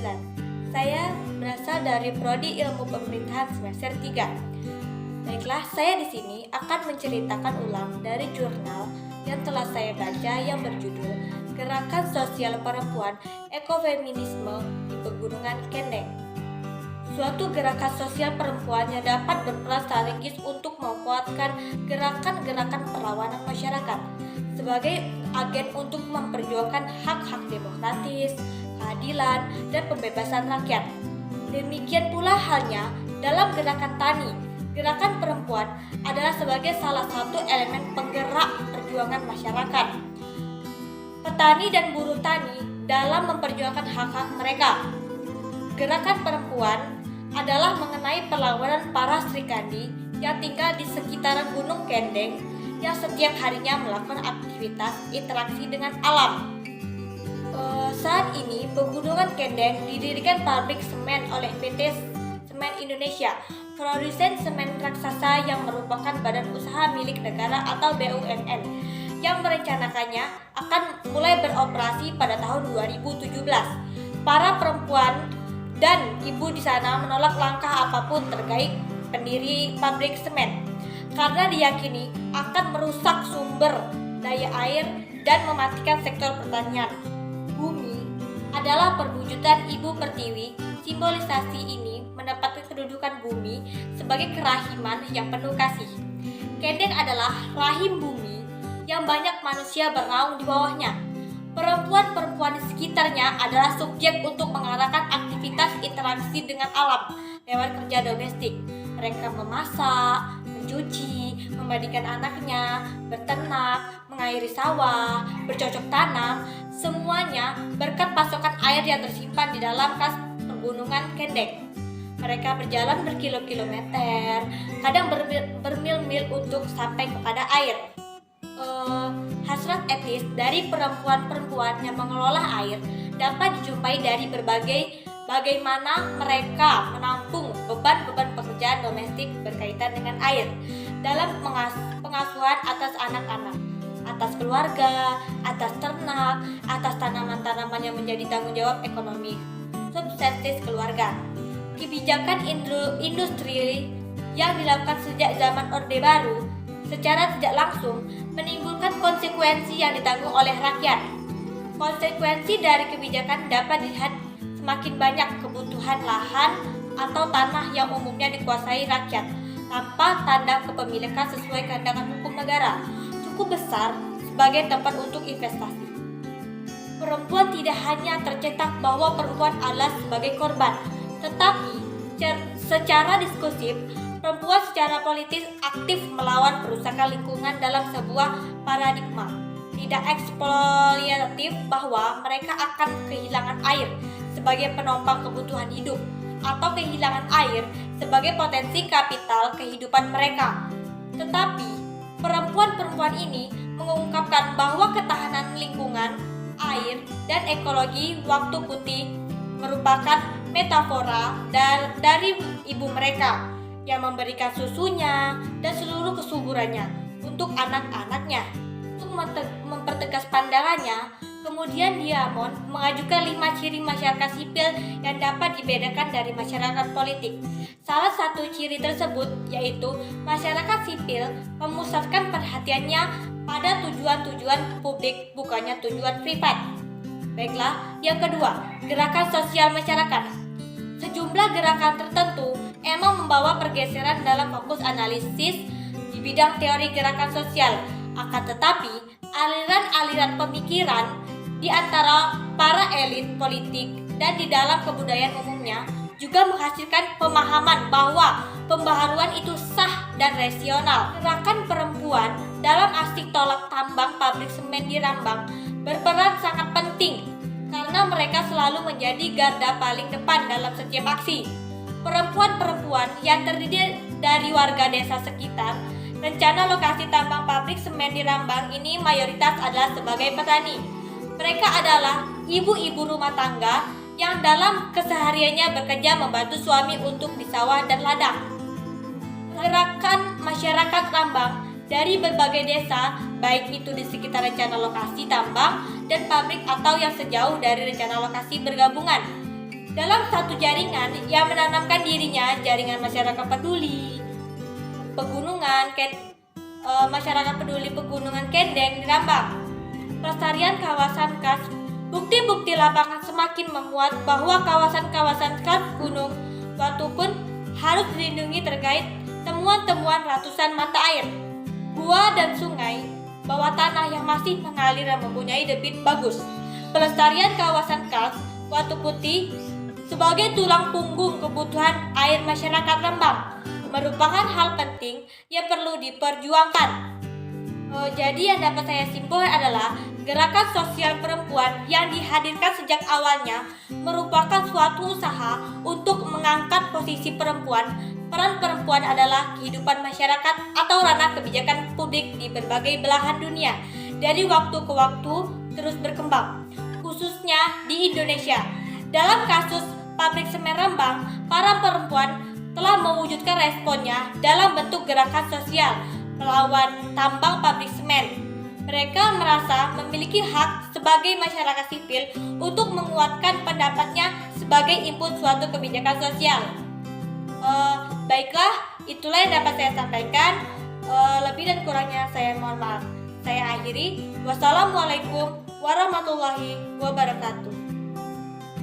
Saya berasal dari Prodi Ilmu Pemerintahan semester 3. Baiklah, saya di sini akan menceritakan ulang dari jurnal yang telah saya baca yang berjudul Gerakan Sosial Perempuan Ekofeminisme di Pegunungan Kendeng. Suatu gerakan sosial perempuan yang dapat berperan strategis untuk menguatkan gerakan-gerakan perlawanan masyarakat sebagai agen untuk memperjuangkan hak-hak demokratis, keadilan, dan pembebasan rakyat. Demikian pula halnya dalam gerakan tani. Gerakan perempuan adalah sebagai salah satu elemen penggerak perjuangan masyarakat, petani dan buruh tani dalam memperjuangkan hak-hak mereka. Gerakan perempuan adalah mengenai perlawanan para Sri Kandi yang tinggal di sekitaran Gunung Kendeng yang setiap harinya melakukan aktivitas interaksi dengan alam. Saat ini, Pegunungan Kendeng didirikan pabrik semen oleh PT Semen Indonesia, produsen semen raksasa yang merupakan badan usaha milik negara atau BUMN, yang merencanakannya akan mulai beroperasi pada tahun 2017. Para perempuan dan ibu di sana menolak langkah apapun terkait pendiri pabrik semen, karena diyakini akan merusak sumber daya air dan mematikan sektor pertanian. Bumi adalah perwujudan Ibu Pertiwi. Simbolisasi ini mendapatkan kedudukan bumi sebagai kerahiman yang penuh kasih. Kendeng adalah rahim bumi yang banyak manusia bernaung di bawahnya. Perempuan-perempuan di sekitarnya adalah subjek untuk mengarahkan aktivitas interaksi dengan alam lewat kerja domestik. Mereka memasak, mencuci, memandikan anaknya, berternak, mengairi sawah, bercocok tanam, semuanya berkat pasokan air yang tersimpan di dalam kas Pegunungan Kendeng. Mereka berjalan berkilo-kilometer, kadang bermil-mil untuk sampai kepada air. Hasrat etis dari perempuan-perempuan yang mengelola air dapat dijumpai dari bagaimana mereka menampung beban-beban pekerjaan domestik berkaitan dengan air dalam pengasuhan atas anak-anak, atas keluarga, atas ternak, atas tanaman-tanaman yang menjadi tanggung jawab ekonomi subsistis keluarga. Kebijakan industri yang dilakukan sejak zaman Orde Baru secara tidak langsung menimbulkan konsekuensi yang ditanggung oleh rakyat. Konsekuensi dari kebijakan dapat dilihat semakin banyak kebutuhan lahan atau tanah yang umumnya dikuasai rakyat tanpa tanda kepemilikan sesuai kehendak hukum negara cukup besar sebagai tempat untuk investasi. Perempuan tidak hanya tercetak bahwa perempuan adalah sebagai korban, tetapi secara diskursif, perempuan secara politis aktif melawan perusakan lingkungan dalam sebuah paradigma tidak eksploitatif bahwa mereka akan kehilangan air sebagai penopang kebutuhan hidup atau kehilangan air sebagai potensi kapital kehidupan mereka. Tetapi perempuan-perempuan ini mengungkapkan bahwa ketahanan lingkungan, air, dan ekologi waktu putih merupakan metafora dari ibu mereka yang memberikan susunya dan seluruh kesuburannya untuk anak-anaknya. Untuk mempertegas pandangannya, kemudian Diamond mengajukan 5 ciri masyarakat sipil yang dapat dibedakan dari masyarakat politik. Salah satu ciri tersebut yaitu masyarakat sipil memusatkan perhatiannya pada tujuan-tujuan publik, bukannya tujuan privat. Baiklah, yang kedua, gerakan sosial masyarakat. Sejumlah gerakan tertentu emang membawa pergeseran dalam fokus analisis di bidang teori gerakan sosial. Akan tetapi, aliran-aliran pemikiran di antara para elit politik dan di dalam kebudayaan umumnya juga menghasilkan pemahaman bahwa pembaharuan itu sah dan rasional. Gerakan perempuan dalam aksi tolak tambang pabrik semen di Rambang berperan sangat penting karena mereka selalu menjadi garda paling depan dalam setiap aksi. Perempuan-perempuan yang terdiri dari warga desa sekitar rencana lokasi tambang pabrik semen di Rambang ini mayoritas adalah sebagai petani. Mereka adalah ibu-ibu rumah tangga yang dalam kesehariannya bekerja membantu suami untuk di sawah dan ladang. Gerakan masyarakat Rambang dari berbagai desa, baik itu di sekitar rencana lokasi tambang dan pabrik atau yang sejauh dari rencana lokasi bergabungan. dalam satu jaringan yang menanamkan dirinya jaringan masyarakat peduli pegunungan Kendeng di Rambang. Pelestarian kawasan khas. Bukti-bukti lapangan semakin menguat bahwa kawasan-kawasan khas Gunung Batu pun harus dilindungi terkait temuan-temuan ratusan mata air, gua dan sungai bawah tanah yang masih mengalir dan mempunyai debit bagus. Pelestarian kawasan khas Watu Putih sebagai tulang punggung kebutuhan air masyarakat Rembang merupakan hal penting yang perlu diperjuangkan. Jadi yang dapat saya simpulkan adalah gerakan sosial perempuan yang dihadirkan sejak awalnya merupakan suatu usaha untuk mengangkat posisi perempuan. Peran perempuan adalah kehidupan masyarakat atau ranah kebijakan publik di berbagai belahan dunia. Dari waktu ke waktu terus berkembang, khususnya di Indonesia. Dalam kasus pabrik semen Rembang, para perempuan telah mewujudkan responnya dalam bentuk gerakan sosial melawan tambang pabrik semen. Mereka merasa memiliki hak sebagai masyarakat sipil untuk menguatkan pendapatnya sebagai input suatu kebijakan sosial. Baiklah, itulah yang dapat saya sampaikan. Lebih dan kurangnya saya mohon maaf. Saya akhiri. Wassalamualaikum warahmatullahi wabarakatuh.